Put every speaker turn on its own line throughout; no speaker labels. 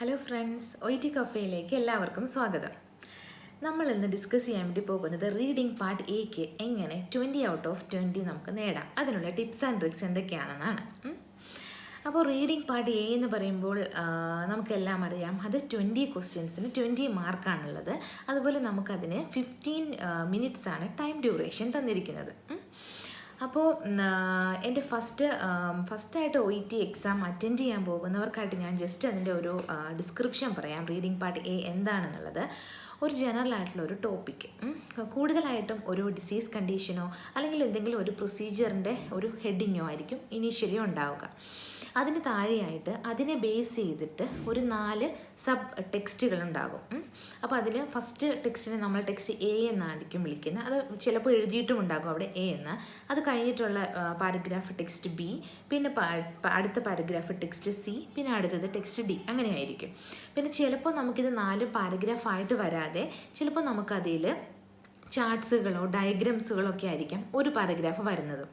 Hello friends, OET കഫേയിലേക്ക് എല്ലാവർക്കും സ്വാഗതം. നമ്മൾ ഇന്ന് ഡിസ്കസ് ചെയ്യാൻ വേണ്ടി പോകുന്നത് റീഡിംഗ് പാർട്ട് എക്ക് എങ്ങനെ 20 ഔട്ട് ഓഫ് 20 നമുക്ക് നേടാം, അതിനുള്ള ടിപ്സ് ആൻഡ് ട്രിക്സ് എന്തൊക്കെയാണെന്നാണ്. അപ്പോൾ റീഡിംഗ് പാർട്ട് എ എന്ന് പറയുമ്പോൾ നമുക്കെല്ലാം അറിയാം, അത് 20 ക്വസ്റ്റ്യൻസിന് 20 മാർക്കാണുള്ളത്. അതുപോലെ നമുക്കതിന് 15 മിനിറ്റ്സാണ് ടൈം ഡ്യൂറേഷൻ തന്നിരിക്കുന്നത്. അപ്പോൾ എൻ്റെ ഫസ്റ്റായിട്ട് OET എക്സാം അറ്റൻഡ് ചെയ്യാൻ പോകുന്നവർക്കായിട്ട് ഞാൻ ജസ്റ്റ് അതിൻ്റെ ഒരു ഡിസ്ക്രിപ്ഷൻ പറയാം. റീഡിംഗ് പാർട്ട് എ എന്താണെന്നുള്ളത് ഒരു ജനറൽ ആയിട്ടുള്ള ഒരു ടോപ്പിക്ക്, കൂടുതലായിട്ടും ഒരു ഡിസീസ് കണ്ടീഷനോ അല്ലെങ്കിൽ എന്തെങ്കിലും ഒരു പ്രൊസീജിയറിൻ്റെ ഒരു ഹെഡിങ്ങോ ആയിരിക്കും ഇനീഷ്യലി ഉണ്ടാവുക. അതിന് താഴെയായിട്ട് അതിനെ ബേസ് ചെയ്തിട്ട് ഒരു 4 സബ് ടെക്സ്റ്റുകളുണ്ടാകും. അപ്പോൾ അതിൽ ഫസ്റ്റ് ടെക്സ്റ്റിനെ നമ്മൾ ടെക്സ്റ്റ് എ എന്നായിരിക്കും വിളിക്കുന്നത്. അത് ചിലപ്പോൾ എഴുതിയിട്ടും ഉണ്ടാകും അവിടെ എ എന്ന്. അത് കഴിഞ്ഞിട്ടുള്ള പാരഗ്രാഫ് ടെക്സ്റ്റ് ബി, പിന്നെ അടുത്ത പാരഗ്രാഫ് ടെക്സ്റ്റ് സി, പിന്നെ അടുത്തത് ടെക്സ്റ്റ് ഡി, അങ്ങനെയായിരിക്കും. പിന്നെ ചിലപ്പോൾ നമുക്കിത് 4 പാരഗ്രാഫായിട്ട് വരാതെ ചിലപ്പോൾ നമുക്കതിൽ ചാർട്ട്സുകളോ ഡയഗ്രാംസുകളോ ഒക്കെ ആയിരിക്കാം ഒരു പാരഗ്രാഫ് വരുന്നത്.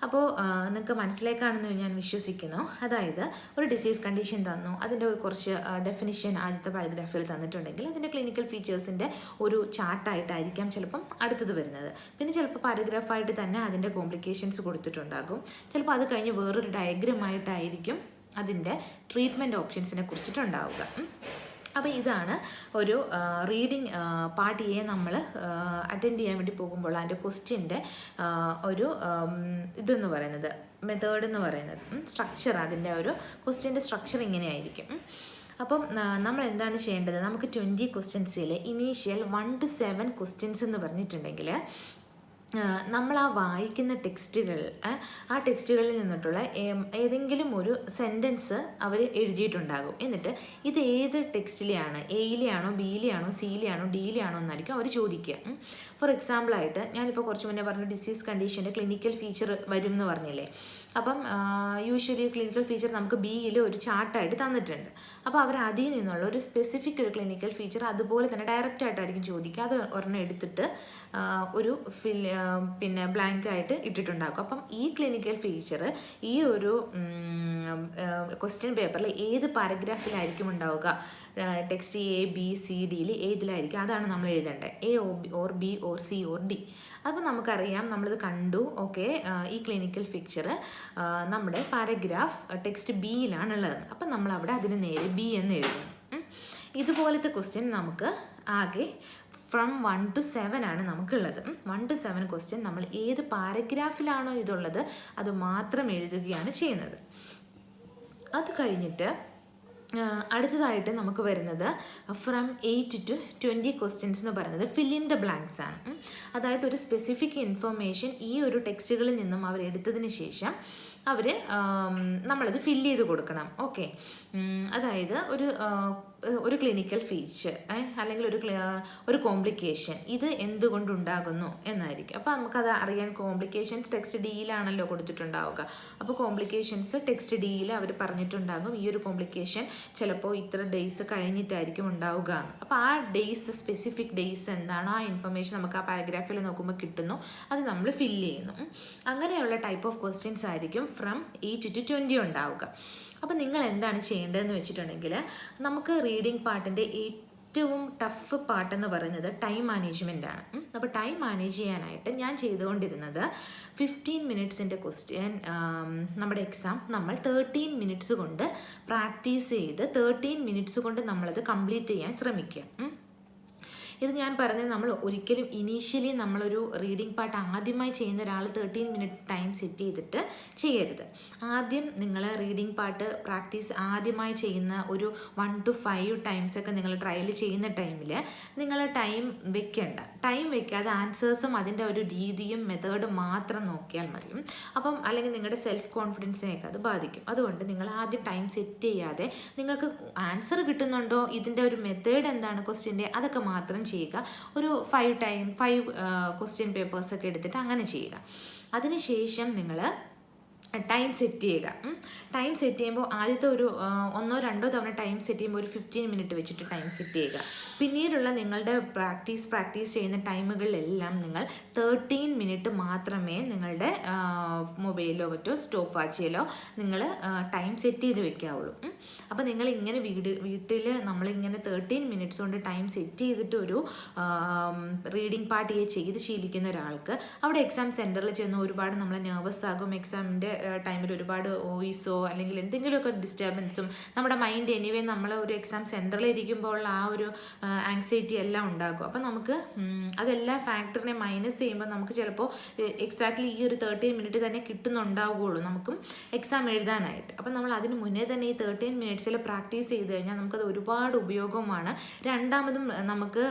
അപ്പോൾ നിങ്ങൾക്ക് മനസ്സിലേക്കാണെന്ന് ഞാൻ വിശ്വസിക്കുന്നു. അതായത് ഒരു ഡിസീസ് കണ്ടീഷൻ തന്നു, അതിൻ്റെ ഒരു കുറച്ച് ഡെഫിനിഷൻ ആദ്യത്തെ പാരഗ്രാഫിൽ തന്നിട്ടുണ്ടെങ്കിൽ അതിൻ്റെ ക്ലിനിക്കൽ ഫീച്ചേഴ്സിൻ്റെ ഒരു ചാർട്ടായിട്ടായിരിക്കാം ചിലപ്പം അടുത്തത് വരുന്നത്. പിന്നെ ചിലപ്പോൾ പാരഗ്രാഫായിട്ട് തന്നെ അതിൻ്റെ കോംപ്ലിക്കേഷൻസ് കൊടുത്തിട്ടുണ്ടാകും. ചിലപ്പോൾ അത് കഴിഞ്ഞ് വേറൊരു ഡയഗ്രമായിട്ടായിരിക്കും അതിൻ്റെ ട്രീറ്റ്മെൻറ്റ് ഓപ്ഷൻസിനെ കുറിച്ചിട്ടുണ്ടാവുക. അപ്പോൾ ഇതാണ് ഒരു റീഡിംഗ് പാർട്ട് എ നമ്മൾ അറ്റൻഡ് ചെയ്യാൻ വേണ്ടി പോകുമ്പോൾ അതിൻ്റെ ക്വസ്റ്റ്യൻ്റെ ഒരു ഇതെന്ന് പറയുന്നത്, മെത്തേഡ് എന്ന് പറയുന്നത്, സ്ട്രക്ചർ. അതിൻ്റെ ഒരു ക്വസ്റ്റ്യൻ്റെ സ്ട്രക്ചർ ഇങ്ങനെയായിരിക്കും. അപ്പം നമ്മൾ എന്താണ് ചെയ്യേണ്ടത്, നമുക്ക് 20 ക്വസ്റ്റ്യൻസിൽ ഇനീഷ്യൽ 1 to 7 ക്വസ്റ്റ്യൻസ് എന്ന് പറഞ്ഞിട്ടുണ്ടെങ്കിൽ നമ്മൾ ആ വായിക്കുന്ന ടെക്സ്റ്റുകൾ, ആ ടെക്സ്റ്റുകളിൽ നിന്നിട്ടുള്ള ഏതെങ്കിലും ഒരു സെൻറ്റൻസ് അവർ എഴുതിയിട്ടുണ്ടാകും. എന്നിട്ട് ഇത് ഏത് ടെക്സ്റ്റിലെയാണ്, എയിലെയാണോ ബിയിലെയാണോ സിയിലെയാണോ ഡിയിലെയാണോ എന്നായിരിക്കും അവർ ചോദിക്കുക. ഫോർ എക്സാമ്പിളായിട്ട് ഞാനിപ്പോൾ കുറച്ച് മുന്നേ പറഞ്ഞ ഡിസീസ് കണ്ടീഷൻ്റെ ക്ലിനിക്കൽ ഫീച്ചർ വരും എന്ന് പറഞ്ഞില്ലേ. അപ്പം യൂഷ്വലി ക്ലിനിക്കൽ ഫീച്ചർ നമുക്ക് ബിയിൽ ഒരു ചാർട്ടായിട്ട് തന്നിട്ടുണ്ട്. അപ്പോൾ അവർ അതിൽ നിന്നുള്ള ഒരു സ്പെസിഫിക് ഒരു ക്ലിനിക്കൽ ഫീച്ചർ അതുപോലെ തന്നെ ഡയറക്റ്റായിട്ടായിരിക്കും ചോദിക്കുക. അത് ഒരെണ്ണം എടുത്തിട്ട് ഒരു പിന്നെ ബ്ലാങ്ക് ആയിട്ട് ഇട്ടിട്ടുണ്ടാകും. അപ്പം ഈ ക്ലിനിക്കൽ ഫീച്ചർ ഈ ഒരു ക്വസ്റ്റ്യൻ പേപ്പറിൽ ഏത് പാരഗ്രാഫിലായിരിക്കും ഉണ്ടാവുക, ടെക്സ്റ്റ് എ ബി സി ഡിയിൽ ഏതിലായിരിക്കും, അതാണ് നമ്മൾ എഴുതേണ്ടത്. A or B or C or D. അപ്പോൾ നമുക്കറിയാം, നമ്മളിത് കണ്ടു. ഓക്കെ, ഈ ക്ലിനിക്കൽ ഫീച്ചർ നമ്മുടെ പാരഗ്രാഫ് ടെക്സ്റ്റ് ബിയിലാണുള്ളത്. അപ്പം നമ്മളവിടെ അതിന് നേരെ ബി എന്ന് എഴുതണം. ഇതുപോലത്തെ ക്വസ്റ്റ്യൻ നമുക്ക് ആകെ ഫ്രം 1 to 7 ആണ് നമുക്കുള്ളത്. 1 to 7 ക്വസ്റ്റ്യൻ നമ്മൾ ഏത് പാരഗ്രാഫിലാണോ ഇതുള്ളത് അത് മാത്രം എഴുതുകയാണ് ചെയ്യുന്നത്. അത് കഴിഞ്ഞിട്ട് അടുത്തതായിട്ട് നമുക്ക് വരുന്നത് ഫ്രം 8 to 20 ക്വസ്റ്റ്യൻസ് എന്ന് പറയുന്നത് ഫിൽ ഇൻ ദ ബ്ലാങ്ക്സ് ആണ്. അതായത് ഒരു സ്പെസിഫിക് ഇൻഫർമേഷൻ ഈ ഒരു ടെക്സ്റ്റുകളിൽ നിന്നും അവർ എടുത്തതിന് ശേഷം നമ്മളത് ഫില്ല് ചെയ്ത് കൊടുക്കണം. ഓക്കെ, അതായത് ഒരു ക്ലിനിക്കൽ ഫീച്ചർ അല്ലെങ്കിൽ ഒരു കോംപ്ലിക്കേഷൻ ഇത് എന്തുകൊണ്ടുണ്ടാകുന്നു എന്നായിരിക്കും. അപ്പോൾ നമുക്കത് അറിയാൻ കോംപ്ലിക്കേഷൻസ് ടെക്സ്റ്റ് ഡിയിലാണല്ലോ കൊടുത്തിട്ടുണ്ടാവുക. അപ്പോൾ കോംപ്ലിക്കേഷൻസ് ടെക്സ്റ്റ് ഡിയിൽ അവർ പറഞ്ഞിട്ടുണ്ടാകും ഈ ഒരു കോംപ്ലിക്കേഷൻ ചിലപ്പോൾ ഇത്ര ഡേയ്സ് കഴിഞ്ഞിട്ടായിരിക്കും ഉണ്ടാവുക. അപ്പോൾ ആ ഡേയ്സ്, സ്പെസിഫിക് ഡേയ്സ് എന്താണ്, ആ ഇൻഫർമേഷൻ നമുക്ക് ആ പാരഗ്രാഫിൽ നോക്കുമ്പോൾ കിട്ടുന്നു. അത് നമ്മൾ ഫില്ല് ചെയ്യുന്നു. അങ്ങനെയുള്ള ടൈപ്പ് ഓഫ് ക്വസ്റ്റ്യൻസ് ആയിരിക്കും ഫ്രം 8 to 20 ഉണ്ടാവുക. അപ്പോൾ നിങ്ങൾ എന്താണ് ചെയ്യേണ്ടതെന്ന് വെച്ചിട്ടുണ്ടെങ്കിൽ, നമുക്ക് റീഡിംഗ് പാർട്ടിൻ്റെ ഏറ്റവും ടഫ് പാർട്ടെന്ന് പറയുന്നത് ടൈം മാനേജ്മെൻ്റ് ആണ്. അപ്പോൾ ടൈം മാനേജ് ചെയ്യാനായിട്ട് ഞാൻ ചെയ്തുകൊണ്ടിരുന്നത് 15 മിനിറ്റ്സിൻ്റെ ക്വസ്റ്റ്യൻ നമ്മുടെ എക്സാം നമ്മൾ 13 മിനിറ്റ്സ് കൊണ്ട് പ്രാക്ടീസ് ചെയ്ത് 13 മിനിറ്റ്സ് കൊണ്ട് നമ്മളത് കംപ്ലീറ്റ് ചെയ്യാൻ ശ്രമിക്കുക. ഇത് ഞാൻ പറഞ്ഞത്, നമ്മൾ ഒരിക്കലും ഇനീഷ്യലി നമ്മളൊരു റീഡിംഗ് പാർട്ട് ആദ്യമായി ചെയ്യുന്ന ഒരാൾ 13 മിനിറ്റ് ടൈം സെറ്റ് ചെയ്തിട്ട് ചെയ്യരുത്. ആദ്യം നിങ്ങൾ റീഡിംഗ് പാർട്ട് പ്രാക്ടീസ് ആദ്യമായി ചെയ്യുന്ന ഒരു 1 to 5 ടൈംസൊക്കെ നിങ്ങൾ ട്രയൽ ചെയ്യുന്ന ടൈമിൽ നിങ്ങൾ ടൈം വെക്കാതെ ആൻസേഴ്സും അതിൻ്റെ ഒരു രീതിയും മെത്തേഡും മാത്രം നോക്കിയാൽ മതി. അപ്പം അല്ലെങ്കിൽ നിങ്ങളുടെ സെൽഫ് കോൺഫിഡൻസിനെയൊക്കെ അത് ബാധിക്കും. അതുകൊണ്ട് നിങ്ങൾ ആദ്യം ടൈം സെറ്റ് ചെയ്യാതെ നിങ്ങൾക്ക് ആൻസർ കിട്ടുന്നുണ്ടോ, ഇതിൻ്റെ ഒരു മെത്തേഡ് എന്താണ് ക്വസ്റ്റ്യൻ്റെ, അതൊക്കെ മാത്രം ചെയ്യുക. ഒരു 5 ക്വസ്റ്റ്യൻ പേപ്പേഴ്സൊക്കെ എടുത്തിട്ട് അങ്ങനെ ചെയ്യുക. അതിനുശേഷം നിങ്ങൾ ടൈം സെറ്റ് ചെയ്യുക. ടൈം സെറ്റ് ചെയ്യുമ്പോൾ ആദ്യത്തെ ഒരു 1-2 തവണ ടൈം സെറ്റ് ചെയ്യുമ്പോൾ ഒരു 15 മിനിറ്റ് വെച്ചിട്ട് ടൈം സെറ്റ് ചെയ്യുക. പിന്നീടുള്ള നിങ്ങളുടെ പ്രാക്ടീസ് ചെയ്യുന്ന ടൈമുകളിലെല്ലാം നിങ്ങൾ 13 മിനിറ്റ് മാത്രമേ നിങ്ങളുടെ മൊബൈലിലോ മറ്റോ സ്റ്റോപ്പ് വാച്ചിലോ നിങ്ങൾ ടൈം സെറ്റ് ചെയ്ത് വെക്കാവുള്ളൂ. അപ്പോൾ നിങ്ങൾ ഇങ്ങനെ വീട്ടിൽ നമ്മളിങ്ങനെ 13 മിനിറ്റ്സ് കൊണ്ട് ടൈം സെറ്റ് ചെയ്തിട്ട് ഒരു റീഡിംഗ് പാർട്ട് ചെയ്ത് ശീലിക്കുന്ന ഒരാൾക്ക് അവിടെ എക്സാം സെൻറ്ററിൽ ചെന്ന് ഒരുപാട് നമ്മൾ നെർവസ് ആകും. എക്സാമിൻ്റെ ടൈമിൽ ഒരുപാട് വോയിസോ അല്ലെങ്കിൽ എന്തെങ്കിലുമൊക്കെ ഡിസ്റ്റർബൻസും നമ്മുടെ മൈൻഡ് എനിവേ നമ്മൾ ഒരു എക്സാം സെൻറ്ററിൽ ഇരിക്കുമ്പോൾ ആ ഒരു ആങ്സൈറ്റി എല്ലാം ഉണ്ടാകും. അപ്പം നമുക്ക് അതെല്ലാ ഫാക്ടറിനെ മൈനസ് ചെയ്യുമ്പോൾ നമുക്ക് ചിലപ്പോൾ എക്സാക്ട്ലി ഈ ഒരു 13 മിനിറ്റ് തന്നെ കിട്ടുന്നുണ്ടാവുകയുള്ളൂ നമുക്കും എക്സാം എഴുതാനായിട്ട്. അപ്പം നമ്മൾ അതിന് മുന്നേ തന്നെ ഈ 13 മിനിറ്റ്സിൽ പ്രാക്ടീസ് ചെയ്ത് കഴിഞ്ഞാൽ നമുക്കത് ഒരുപാട് ഉപയോഗമാണ്. രണ്ടാമതും നമുക്ക്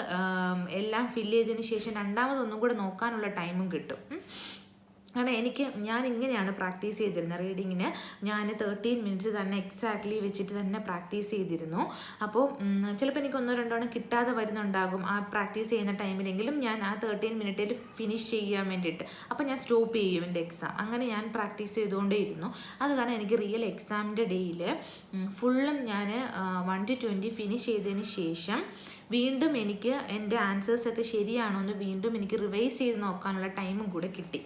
എല്ലാം ഫില്ല് ചെയ്തതിന് ശേഷം രണ്ടാമതൊന്നും കൂടെ നോക്കാനുള്ള ടൈമും കിട്ടും. കാരണം ഞാൻ ഇങ്ങനെയാണ് പ്രാക്ടീസ് ചെയ്തിരുന്നത്. റീഡിങ്ങിന് ഞാൻ 13 മിനിറ്റ്സ് തന്നെ എക്സാക്ട്ലി വെച്ചിട്ട് തന്നെ പ്രാക്ടീസ് ചെയ്തിരുന്നു. അപ്പോൾ ചിലപ്പോൾ എനിക്ക് 1-2 കിട്ടാതെ വരുന്നുണ്ടാകും ആ പ്രാക്ടീസ് ചെയ്യുന്ന ടൈമിലെങ്കിലും ഞാൻ ആ 13 മിനിറ്റിൽ ഫിനിഷ് ചെയ്യാൻ വേണ്ടിയിട്ട് അപ്പോൾ ഞാൻ സ്റ്റോപ്പ് ചെയ്യും എൻ്റെ എക്സാം. അങ്ങനെ ഞാൻ പ്രാക്ടീസ് ചെയ്തുകൊണ്ടേയിരുന്നു. അത് കാരണം എനിക്ക് റിയൽ എക്സാമിൻ്റെ ഡേയിൽ ഫുള്ളും ഞാൻ 1 to 20 ഫിനിഷ് ചെയ്തതിന് ശേഷം വീണ്ടും എനിക്ക് എൻ്റെ ആൻസേഴ്സൊക്കെ ശരിയാണോ എന്ന് വീണ്ടും എനിക്ക് റിവൈസ് ചെയ്ത് നോക്കാനുള്ള ടൈമും കൂടെ കിട്ടി.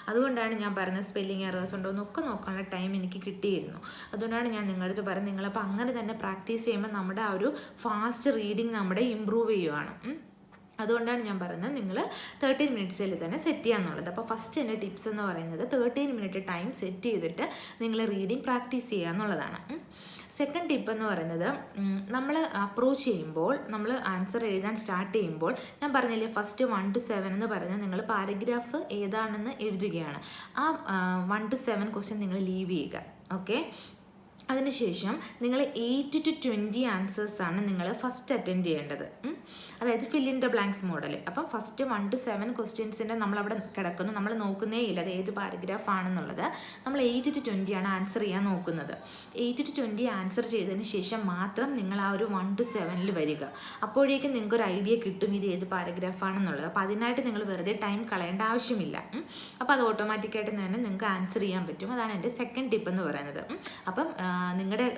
അതുകൊണ്ടാണ് ഞാൻ പറയുന്നത് സ്പെല്ലിങ് എറേഴ്സ് ഉണ്ടോ എന്നൊക്കെ നോക്കാനുള്ള ടൈം എനിക്ക് കിട്ടിയിരുന്നു. അതുകൊണ്ടാണ് ഞാൻ നിങ്ങളുടെ അടുത്ത് പറയുന്നത് നിങ്ങളപ്പോൾ അങ്ങനെ തന്നെ പ്രാക്ടീസ് ചെയ്യുമ്പോൾ നമ്മുടെ ആ ഒരു ഫാസ്റ്റ് റീഡിങ് നമ്മുടെ ഇമ്പ്രൂവ് ചെയ്യുവാണ്. അതുകൊണ്ടാണ് ഞാൻ പറയുന്നത് നിങ്ങൾ 13 മിനിറ്റ്സിൽ തന്നെ സെറ്റ് ചെയ്യാന്നുള്ളത്. അപ്പോൾ ഫസ്റ്റ് എൻ്റെ ടിപ്സ് എന്ന് പറയുന്നത് 13 മിനിറ്റ് ടൈം സെറ്റ് ചെയ്തിട്ട് നിങ്ങൾ റീഡിങ് പ്രാക്ടീസ് ചെയ്യുക എന്നുള്ളതാണ്. സെക്കൻഡ് ടിപ്പ് എന്ന് പറയുന്നത് നമ്മൾ അപ്രോച്ച് ചെയ്യുമ്പോൾ നമ്മൾ ആൻസർ എഴുതാൻ സ്റ്റാർട്ട് ചെയ്യുമ്പോൾ ഞാൻ പറഞ്ഞില്ലേ ഫസ്റ്റ് 1 to 7 എന്ന് പറയുന്നത് നിങ്ങൾ പാരഗ്രാഫ് ഏതാണെന്ന് എഴുതുകയാണ്. ആ 1 to 7 ക്വസ്റ്റ്യൻ നിങ്ങൾ ലീവ് ചെയ്യുക. ഓക്കെ, അതിനുശേഷം നിങ്ങൾ 8 to 20 ആൻസേഴ്സാണ് നിങ്ങൾ ഫസ്റ്റ് അറ്റൻഡ് ചെയ്യേണ്ടത്. അതായത് fill in the blanks model. അപ്പം ഫസ്റ്റ് 1 to 7 ക്വസ്റ്റ്യൻസിൻ്റെ നമ്മളവിടെ കിടക്കുന്നു, നമ്മൾ നോക്കുന്നേ ഇല്ല അത് ഏത് പാരഗ്രാഫ് ആണെന്നുള്ളത്. നമ്മൾ 8 to 20 ആണ് ആൻസർ ചെയ്യാൻ നോക്കുന്നത്. 8 to 20 ആൻസർ ചെയ്തതിന് ശേഷം മാത്രം നിങ്ങൾ ആ ഒരു 1 to 7 വരിക. അപ്പോഴേക്കും നിങ്ങൾക്കൊരു ഐഡിയ കിട്ടും ഇത് ഏത് പാരഗ്രാഫ് ആണെന്നുള്ളത്. അപ്പോൾ അതിനായിട്ട് നിങ്ങൾ വെറുതെ ടൈം കളയേണ്ട ആവശ്യമില്ല. അപ്പോൾ അത് ഓട്ടോമാറ്റിക്കായിട്ട് തന്നെ നിങ്ങൾക്ക് ആൻസർ ചെയ്യാൻ പറ്റും. അതാണ് എൻ്റെ സെക്കൻഡ് ടിപ്പ് എന്ന് പറയുന്നത്. അപ്പം നിങ്ങളുടെ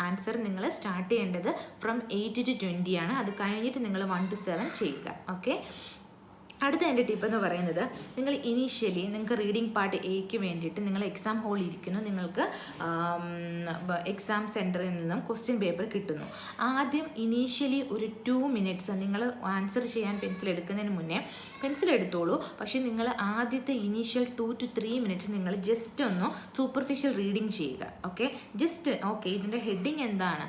ആൻസർ നിങ്ങൾ സ്റ്റാർട്ട് ചെയ്യേണ്ടത് ഫ്രം 8 to 20 ആണ്. അത് കഴിഞ്ഞിട്ട് നിങ്ങൾ 1 to 7 ചെയ്യുക. ഓക്കെ, അടുത്ത എൻ്റെ ടിപ്പ് എന്ന് പറയുന്നത് നിങ്ങൾ ഇനീഷ്യലി നിങ്ങൾക്ക് റീഡിംഗ് പാർട്ട് എക്ക് വേണ്ടിയിട്ട് നിങ്ങൾ എക്സാം ഹോളിൽ ഇരിക്കുന്നു, നിങ്ങൾക്ക് എക്സാം സെൻറ്ററിൽ നിന്നും ക്വസ്റ്റ്യൻ പേപ്പർ കിട്ടുന്നു. ആദ്യം ഇനീഷ്യലി ഒരു 2 മിനിറ്റ്സ് നിങ്ങൾ ആൻസർ ചെയ്യാൻ പെൻസിൽ എടുക്കുന്നതിന് മുന്നേ പെൻസിൽ എടുത്തോളൂ. പക്ഷേ നിങ്ങൾ ആദ്യത്തെ ഇനീഷ്യൽ 2 to 3 മിനിറ്റ്സ് നിങ്ങൾ ജസ്റ്റ് ഒന്ന് സൂപ്പർഫിഷ്യൽ റീഡിങ് ചെയ്യുക. ഓക്കെ, ജസ്റ്റ് ഓക്കെ ഇതിൻ്റെ ഹെഡിങ് എന്താണ്,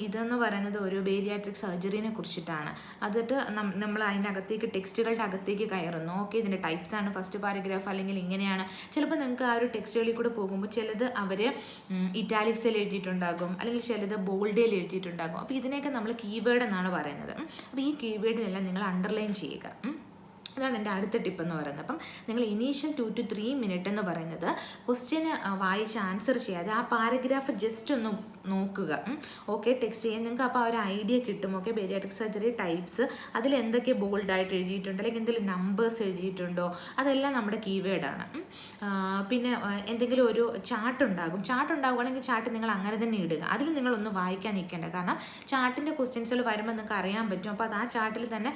ഇതെന്ന് പറയുന്നത് ഒരു ബേരിയാട്രിക് സർജറിനെ കുറിച്ചിട്ടാണ്. അതിട്ട് നമ്മൾ അതിൻ്റെ അകത്തേക്ക് ടെക്സ്റ്റുകളുടെ അകത്തേക്ക് കയറുന്നു. ഓക്കെ, ഇതിൻ്റെ ടൈപ്സ് ആണ് ഫസ്റ്റ് പാരഗ്രാഫ് അല്ലെങ്കിൽ ഇങ്ങനെയാണ്. ചിലപ്പോൾ നിങ്ങൾക്ക് ആ ഒരു ടെക്സ്റ്റുകളിൽ കൂടെ പോകുമ്പോൾ ചിലത് അവർ ഇറ്റാലിക്സിൽ എഴുതിയിട്ടുണ്ടാകും അല്ലെങ്കിൽ ചിലത് ബോൾഡിൽ എഴുതിയിട്ടുണ്ടാകും. അപ്പോൾ ഇതിനെയൊക്കെ നമ്മൾ കീവേഡ് എന്നാണ് പറയുന്നത്. അപ്പോൾ ഈ കീവേഡിനെല്ലാം നിങ്ങൾ അണ്ടർലൈൻ ചെയ്യുക. അതാണ് എൻ്റെ അടുത്ത ടിപ്പ് എന്ന് പറയുന്നത്. അപ്പം നിങ്ങൾ ഇനീഷ്യൽ 2 to 3 മിനിറ്റ് എന്ന് പറയുന്നത് ക്വസ്റ്റ്യന് വായിച്ച് ആൻസർ ചെയ്യാതെ ആ പാരഗ്രാഫ് ജസ്റ്റ് ഒന്ന് നോക്കുക. ഓക്കെ, ടെക്സ്റ്റ് ചെയ്യാൻ നിങ്ങൾക്ക് അപ്പോൾ ഒരു ഐഡിയ കിട്ടും. ഓക്കെ, ബേരിയാട്രിക് സർജറി ടൈപ്സ് അതിൽ എന്തൊക്കെ ബോൾഡായിട്ട് എഴുതിയിട്ടുണ്ട് അല്ലെങ്കിൽ എന്തെങ്കിലും നമ്പേഴ്സ് എഴുതിയിട്ടുണ്ടോ അതെല്ലാം നമ്മുടെ കീവേഡാണ്. പിന്നെ എന്തെങ്കിലും ഒരു ചാർട്ട് ഉണ്ടാവുകയാണെങ്കിൽ ചാർട്ട് നിങ്ങൾ അങ്ങനെ തന്നെ ഇടുക. അതിൽ നിങ്ങളൊന്നും വായിക്കാൻ നിൽക്കേണ്ട. കാരണം ചാർട്ടിൻ്റെ ക്വസ്റ്റ്യൻസുകൾ വരുമ്പോൾ നിങ്ങൾക്ക് അറിയാൻ പറ്റും. അപ്പോൾ അത് ആ ചാർട്ടിൽ തന്നെ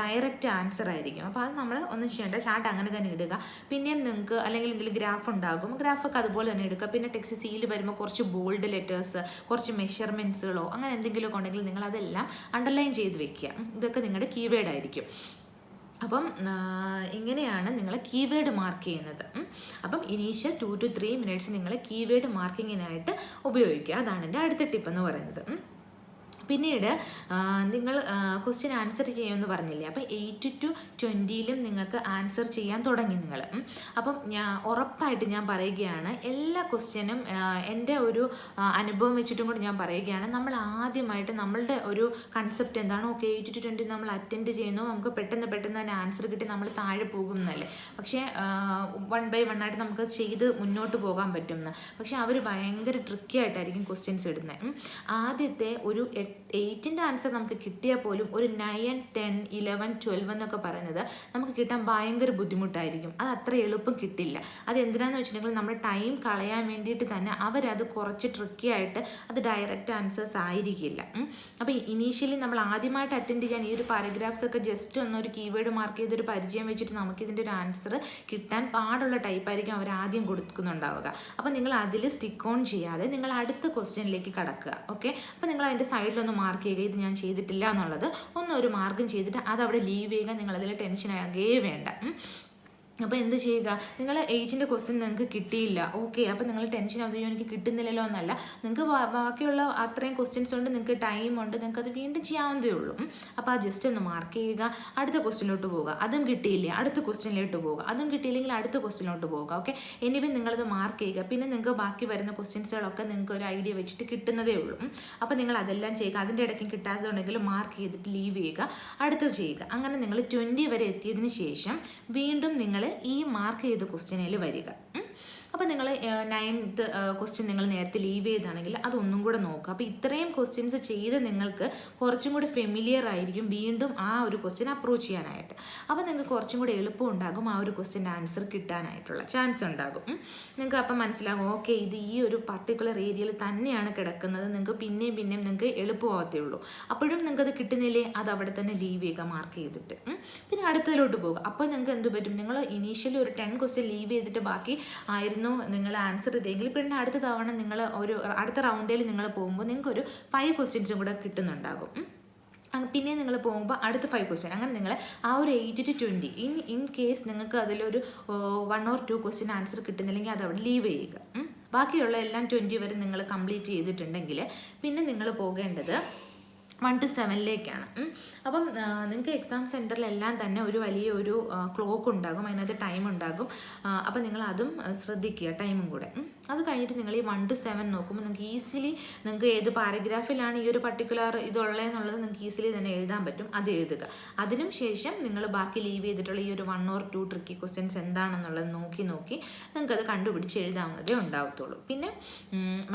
ഡയറക്റ്റ് ആൻസർ ആയിരിക്കും. അപ്പോൾ അത് നമ്മൾ ഒന്നും ചെയ്യേണ്ട, ചാർട്ട് അങ്ങനെ തന്നെ ഇടുക. പിന്നെയും നിങ്ങൾക്ക് അല്ലെങ്കിൽ എന്തെങ്കിലും ഗ്രാഫ് ഉണ്ടാകും, ഗ്രാഫൊക്കെ അതുപോലെ തന്നെ എടുക്കുക. പിന്നെ ടെക്സ്റ്റ് സീൽ വരുമ്പോൾ കുറച്ച് ബോൾഡ് ലെറ്റേഴ്സ്, കുറച്ച് മെഷർമെൻറ്റ്സുകളോ അങ്ങനെ എന്തെങ്കിലുമൊക്കെ ഉണ്ടെങ്കിൽ നിങ്ങൾ അതെല്ലാം അണ്ടർലൈൻ ചെയ്ത് വെക്കുക. ഇതൊക്കെ നിങ്ങളുടെ കീവേഡ് ആയിരിക്കും. അപ്പം ഇങ്ങനെയാണ് നിങ്ങൾ കീവേഡ് മാർക്ക് ചെയ്യുന്നത്. അപ്പം ഇനീഷ്യൽ 2 to 3 മിനിറ്റ്സ് നിങ്ങൾ കീവേഡ് മാർക്കിങ്ങിനായിട്ട് ഉപയോഗിക്കുക. അതാണ് എൻ്റെ അടുത്ത ടിപ്പ് എന്ന് പറയുന്നത്. പിന്നീട് നിങ്ങൾ ക്വസ്റ്റ്യൻ ആൻസർ ചെയ്യുമെന്ന് പറഞ്ഞില്ലേ, അപ്പോൾ 8 to 20 നിങ്ങൾക്ക് ആൻസർ ചെയ്യാൻ തുടങ്ങി നിങ്ങൾ. അപ്പം ഉറപ്പായിട്ട് ഞാൻ പറയുകയാണ്, എല്ലാ ക്വസ്റ്റ്യനും എൻ്റെ ഒരു അനുഭവം വെച്ചിട്ടും കൂടി ഞാൻ പറയുകയാണ്, നമ്മൾ ആദ്യമായിട്ട് നമ്മളുടെ ഒരു കൺസെപ്റ്റ് എന്താണ്, ഓക്കെ 8 to 20 നമ്മൾ അറ്റൻഡ് ചെയ്യുന്നു, നമുക്ക് പെട്ടെന്ന് തന്നെ ആൻസർ കിട്ടി നമ്മൾ താഴെ പോകും എന്നല്ലേ. പക്ഷേ 1 by 1 ആയിട്ട് നമുക്ക് ചെയ്ത് മുന്നോട്ട് പോകാൻ പറ്റുമെന്ന്. പക്ഷേ അവർ ഭയങ്കര ട്രിക്കി ആയിട്ടായിരിക്കും ക്വസ്റ്റ്യൻസ് ഇടുന്നത്. ആദ്യത്തെ ഒരു 8ൻ്റെ ആൻസർ നമുക്ക് കിട്ടിയാൽ പോലും ഒരു 9, 10, 11, 12 എന്നൊക്കെ പറയുന്നത് നമുക്ക് കിട്ടാൻ ഭയങ്കര ബുദ്ധിമുട്ടായിരിക്കും. അത് അത്ര എളുപ്പം കിട്ടില്ല. അത് എന്തിനാന്ന് വെച്ചിട്ടുണ്ടെങ്കിൽ നമ്മുടെ ടൈം കളയാൻ വേണ്ടിയിട്ട് തന്നെ അവരത് കുറച്ച് ട്രിക്കി ആയിട്ട് അത് ഡയറക്റ്റ് ആൻസേഴ്സ് ആയിരിക്കില്ല. അപ്പോൾ ഇനീഷ്യലി നമ്മൾ ആദ്യമായിട്ട് അറ്റൻഡ് ചെയ്യാൻ ഈ ഒരു പാരഗ്രാഫ്സ് ഒക്കെ ജസ്റ്റ് ഒന്നൊരു കീവേഡ് മാർക്ക് ചെയ്തൊരു പരിചയം വെച്ചിട്ട് നമുക്കിതിൻ്റെ ഒരു ആൻസർ കിട്ടാൻ പാടുള്ള ടൈപ്പായിരിക്കും അവർ ആദ്യം കൊടുക്കുന്നുണ്ടാവുക. അപ്പോൾ നിങ്ങൾ അതിൽ സ്റ്റിക്ക് ഓൺ ചെയ്യാതെ നിങ്ങൾ അടുത്ത ക്വസ്റ്റ്യനിലേക്ക് കടക്കുക. ഓക്കെ, അപ്പോൾ നിങ്ങൾ അതിൻ്റെ സൈഡിലൊന്ന് മാർക്ക് ചെയ്യുക, ഇത് ഞാൻ ചെയ്തിട്ടില്ല എന്നുള്ളത് ഒരു മാർക്കും ചെയ്തിട്ട് അതവിടെ ലീവ് ചെയ്യുക. നിങ്ങളതിൽ ടെൻഷൻ ആകേ വേണ്ട. അപ്പോൾ എന്ത് ചെയ്യുക, നിങ്ങൾ 8ൻ്റെ ക്വസ്റ്റ്യൻ നിങ്ങൾക്ക് കിട്ടിയില്ല, ഓക്കെ, അപ്പോൾ നിങ്ങൾ ടെൻഷൻ ആവുകയോ എനിക്ക് കിട്ടുന്നില്ലല്ലോ എന്നല്ല. നിങ്ങൾക്ക് ബാക്കിയുള്ള അത്രയും ക്വസ്റ്റ്യൻസ് കൊണ്ട് നിങ്ങൾക്ക് ടൈം ഉണ്ട്, നിങ്ങൾക്ക് അത് വീണ്ടും ചെയ്യാവുന്നതേ ഉള്ളൂ. അപ്പോൾ ആ ജസ്റ്റ് ഒന്ന് മാർക്ക് ചെയ്യുക, അടുത്ത ക്വസ്റ്റ്യനിലോട്ട് പോവുക. അതും കിട്ടിയില്ലേ, അടുത്ത ക്വസ്റ്റ്യനിലോട്ട് പോവുക. അതും കിട്ടിയില്ലെങ്കിൽ അടുത്ത ക്വസ്റ്റ്യനിലോട്ട് പോവുക. ഓക്കെ, എനിവേ നിങ്ങളത് മാർക്ക് ചെയ്യുക. പിന്നെ നിങ്ങൾക്ക് ബാക്കി വരുന്ന ക്വസ്റ്റ്യൻസുകളൊക്കെ നിങ്ങൾക്ക് ഒരു ഐഡിയ വെച്ചിട്ട് കിട്ടുന്നതേ ഉള്ളൂ. അപ്പോൾ നിങ്ങൾ അതെല്ലാം ചെയ്യുക. അതിൻ്റെ ഇടയ്ക്ക് കിട്ടാത്തതുണ്ടെങ്കിൽ മാർക്ക് ചെയ്തിട്ട് ലീവ് ചെയ്യുക, അടുത്തത് ചെയ്യുക. അങ്ങനെ നിങ്ങൾ 20 വരെ എത്തിയതിന് ശേഷം വീണ്ടും നിങ്ങൾ ഈ മാർക്ക് ചെയ്ത ക്വസ്റ്റ്യനിൽ വരിക. അപ്പോൾ നിങ്ങൾ 9th ക്വസ്റ്റ്യൻ നിങ്ങൾ നേരത്തെ ലീവ് ചെയ്താണെങ്കിൽ അതൊന്നും കൂടെ നോക്കുക. അപ്പോൾ ഇത്രയും ക്വസ്റ്റ്യൻസ് ചെയ്ത് നിങ്ങൾക്ക് കുറച്ചും കൂടി ഫെമിലിയർ ആയിരിക്കും വീണ്ടും ആ ഒരു ക്വസ്റ്റ്യൻ അപ്രോച്ച് ചെയ്യാനായിട്ട്. അപ്പോൾ നിങ്ങൾക്ക് കുറച്ചും കൂടി എളുപ്പം ഉണ്ടാകും, ആ ഒരു ക്വസ്റ്റ്യൻ്റെ ആൻസർ കിട്ടാനായിട്ടുള്ള ചാൻസ് ഉണ്ടാകും. നിങ്ങൾക്ക് അപ്പം മനസ്സിലാകും, ഓക്കെ, ഇത് ഈ ഒരു പർട്ടിക്കുലർ ഏരിയയിൽ തന്നെയാണ് കിടക്കുന്നത്. നിങ്ങൾക്ക് പിന്നെയും നിങ്ങൾക്ക് എളുപ്പമാകത്തേ ഉള്ളൂ. അപ്പോഴും നിങ്ങൾക്കത് കിട്ടുന്നില്ലേ, അത് അവിടെ തന്നെ ലീവ് ചെയ്യുക മാർക്ക് ചെയ്തിട്ട്. പിന്നെ അടുത്തതിലോട്ട് പോകുക. അപ്പോൾ നിങ്ങൾക്ക് എന്ത് പറ്റും, നിങ്ങൾ ഇനീഷ്യലി ഒരു 10 ക്വസ്റ്റ്യൻ ലീവ് ചെയ്തിട്ട് ബാക്കി ആയിരുന്നു നിങ്ങൾ ആൻസർ ചെയ്തെങ്കിൽ പിന്നെ അടുത്ത തവണ നിങ്ങൾ ഒരു അടുത്ത റൗണ്ടിൽ നിങ്ങൾ പോകുമ്പോൾ നിങ്ങൾക്കൊരു 5 ക്വസ്റ്റ്യൻസും കൂടെ കിട്ടുന്നുണ്ടാകും. പിന്നെ നിങ്ങൾ പോകുമ്പോൾ അടുത്ത 5 ക്വസ്റ്റ്യൻ, അങ്ങനെ നിങ്ങൾ ആ ഒരു 8 to 20 ഇൻ കേസ് നിങ്ങൾക്ക് അതിലൊരു 1 or 2 ക്വസ്റ്റ്യൻ ആൻസർ കിട്ടുന്നില്ലെങ്കിൽ അത് അവിടെ ലീവ് ചെയ്യുക. ബാക്കിയുള്ള എല്ലാം 20 വരെ നിങ്ങൾ കംപ്ലീറ്റ് ചെയ്തിട്ടുണ്ടെങ്കിൽ പിന്നെ നിങ്ങൾ പോകേണ്ടത് 1 to 7ലേക്കാണ്. അപ്പം നിങ്ങൾക്ക് എക്സാം സെൻറ്ററിലെല്ലാം തന്നെ ഒരു വലിയൊരു ക്ലോക്ക് ഉണ്ടാകും, അതിനകത്ത് ടൈം ഉണ്ടാകും. അപ്പം നിങ്ങൾ അതും ശ്രദ്ധിക്കുക, ടൈമും കൂടെ. അത് കഴിഞ്ഞിട്ട് നിങ്ങൾ ഈ 1 to 7 നോക്കുമ്പോൾ നിങ്ങൾക്ക് ഈസിലി നിങ്ങൾക്ക് ഏത് പാരഗ്രാഫിലാണ് ഈ ഒരു പർട്ടിക്കുലർ ഇതുള്ളതെന്നുള്ളത് നിങ്ങൾക്ക് ഈസിലി തന്നെ എഴുതാൻ പറ്റും. അത് എഴുതുക. അതിനും ശേഷം നിങ്ങൾ ബാക്കി ലീവ് ചെയ്തിട്ടുള്ള ഈ ഒരു 1 or 2 ട്രിക്കി ക്വസ്റ്റ്യൻസ് എന്താണെന്നുള്ളത് നോക്കി നിങ്ങൾക്കത് കണ്ടുപിടിച്ച് എഴുതാവുന്നതേ ഉണ്ടാവത്തുള്ളൂ. പിന്നെ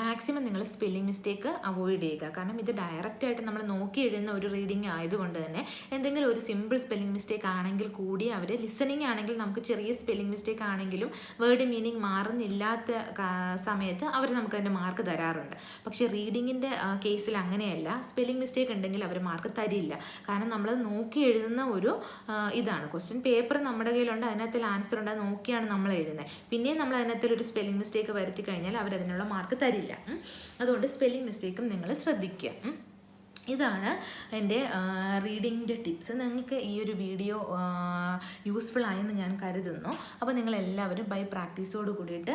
മാക്സിമം നിങ്ങൾ സ്പെല്ലിംഗ് മിസ്റ്റേക്ക് അവോയ്ഡ് ചെയ്യുക. കാരണം ഇത് ഡയറക്റ്റായിട്ട് നമ്മൾ നോക്കി എഴുതുന്ന ഒരു റീഡിങ് ആയതുകൊണ്ട് തന്നെ എന്തെങ്കിലും ഒരു സിമ്പിൾ സ്പെല്ലിംഗ് മിസ്റ്റേക്ക് ആണെങ്കിൽ കൂടി അവർ ലിസണിങ് ആണെങ്കിൽ നമുക്ക് ചെറിയ സ്പെല്ലിംഗ് മിസ്റ്റേക്ക് ആണെങ്കിലും വേർഡ് മീനിങ് മാറുന്നില്ലാത്ത സമയത്ത് അവർ നമുക്ക് അതിൻ്റെ മാർക്ക് തരാറുണ്ട്. പക്ഷേ റീഡിങ്ങിൻ്റെ കേസിൽ അങ്ങനെയല്ല. സ്പെല്ലിംഗ് മിസ്റ്റേക്ക് ഉണ്ടെങ്കിൽ അവർ മാർക്ക് തരില്ല. കാരണം നമ്മൾ നോക്കി എഴുതുന്ന ഒരു ഇതാണ്. ക്വസ്റ്റ്യൻ പേപ്പർ നമ്മുടെ കയ്യിലുണ്ട്, അതിനകത്തിൽ ആൻസർ ഉണ്ട്, അത് നോക്കിയാണ് നമ്മൾ എഴുതുന്നത്. പിന്നെയും നമ്മൾ അതിനകത്തിൽ ഒരു സ്പെല്ലിംഗ് മിസ്റ്റേക്ക് വരുത്തി കഴിഞ്ഞാൽ അവരതിനുള്ള മാർക്ക് തരില്ല. അതുകൊണ്ട് സ്പെല്ലിംഗ് മിസ്റ്റേക്കും നിങ്ങൾ ശ്രദ്ധിക്കുക. ഇതാണ് എൻ്റെ റീഡിങ്ങിൻ്റെ ടിപ്സ്. നിങ്ങൾക്ക് ഈ ഒരു വീഡിയോ യൂസ്ഫുൾ ആയെന്ന് ഞാൻ കരുതുന്നു. അപ്പോൾ നിങ്ങളെല്ലാവരും ബൈ പ്രാക്ടീസോട് കൂടിയിട്ട്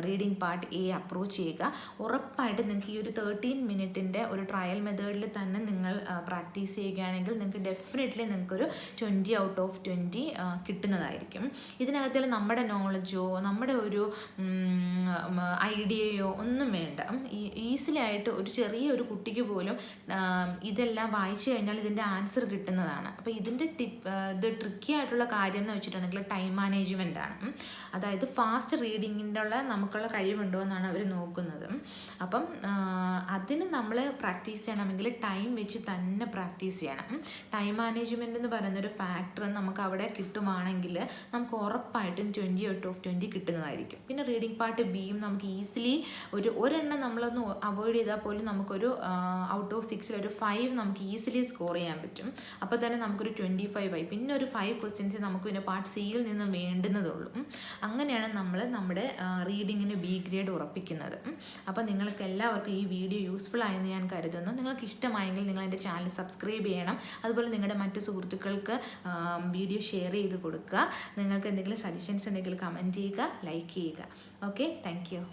റീഡിംഗ് പാർട്ട് എ അപ്രോച്ച് ചെയ്യുക. ഉറപ്പായിട്ട് നിങ്ങൾക്ക് ഈ ഒരു 13 മിനിറ്റിൻ്റെ ഒരു ട്രയൽ മെത്തേഡിൽ തന്നെ നിങ്ങൾ പ്രാക്ടീസ് ചെയ്യുകയാണെങ്കിൽ നിങ്ങൾക്ക് ഡെഫിനറ്റ്ലി നിങ്ങൾക്കൊരു 20 out of 20 കിട്ടുന്നതായിരിക്കും. ഇതിനകത്തുള്ള നമ്മുടെ നോളജോ നമ്മുടെ ഒരു ഐഡിയയോ ഒന്നും വേണ്ട. ഈസിലി ആയിട്ട് ഒരു ചെറിയൊരു കുട്ടിക്ക് പോലും ഇതെല്ലാം വായിച്ചു കഴിഞ്ഞാൽ ഇതിൻ്റെ ആൻസർ കിട്ടുന്നതാണ്. അപ്പോൾ ഇതിൻ്റെ ഇത് ട്രിക്കി ആയിട്ടുള്ള കാര്യം എന്ന് വെച്ചിട്ടുണ്ടെങ്കിൽ ടൈം മാനേജ്മെൻ്റ് ആണ്. അതായത് ഫാസ്റ്റ് റീഡിങ്ങിൻ്റെ ഉള്ള നമുക്കുള്ള കഴിവുണ്ടോ എന്നാണ് അവർ നോക്കുന്നത്. അപ്പം അതിന് നമ്മൾ പ്രാക്ടീസ് ചെയ്യണമെങ്കിൽ ടൈം വെച്ച് തന്നെ പ്രാക്ടീസ് ചെയ്യണം. ടൈം മാനേജ്മെൻ്റ് എന്ന് പറയുന്നൊരു ഫാക്ടർ നമുക്ക് അവിടെ കിട്ടുവാണെങ്കിൽ നമുക്ക് ഉറപ്പായിട്ടും 20 out of 20 കിട്ടുന്നതായിരിക്കും. പിന്നെ റീഡിംഗ് പാർട്ട് ബിയും നമുക്ക് ഈസിലി ഒരെണ്ണം നമ്മളൊന്ന് അവോയ്ഡ് ചെയ്താൽ പോലും നമുക്കൊരു ഔട്ട് ഓഫ് 6 ഒരു 5 നമുക്ക് ഈസിലി സ്കോർ ചെയ്യാൻ പറ്റും. അപ്പോൾ തന്നെ നമുക്കൊരു 25 ആയി. പിന്നെ ഒരു 5 ക്വസ്റ്റ്യൻസ് നമുക്ക് പിന്നെ പാർട്ട് സിയിൽ നിന്ന് വേണ്ടുന്നതുള്ളൂ. അങ്ങനെയാണ് നമ്മൾ നമ്മുടെ റീഡിങ്ങിന് B ഗ്രേഡ് ഉറപ്പിക്കുന്നത്. അപ്പോൾ നിങ്ങൾക്ക് എല്ലാവർക്കും ഈ വീഡിയോ യൂസ്ഫുൾ ആയെന്ന് ഞാൻ കരുതുന്നു. നിങ്ങൾക്ക് ഇഷ്ടമായെങ്കിൽ നിങ്ങൾ എൻ്റെ ചാനൽ സബ്സ്ക്രൈബ് ചെയ്യണം. അതുപോലെ നിങ്ങളുടെ മറ്റ് സുഹൃത്തുക്കൾക്ക് വീഡിയോ ഷെയർ ചെയ്ത് കൊടുക്കുക. നിങ്ങൾക്ക് എന്തെങ്കിലും സജഷൻസ് ഉണ്ടെങ്കിൽ കമൻറ്റ് ചെയ്യുക, ലൈക്ക് ചെയ്യുക. Okay, thank you.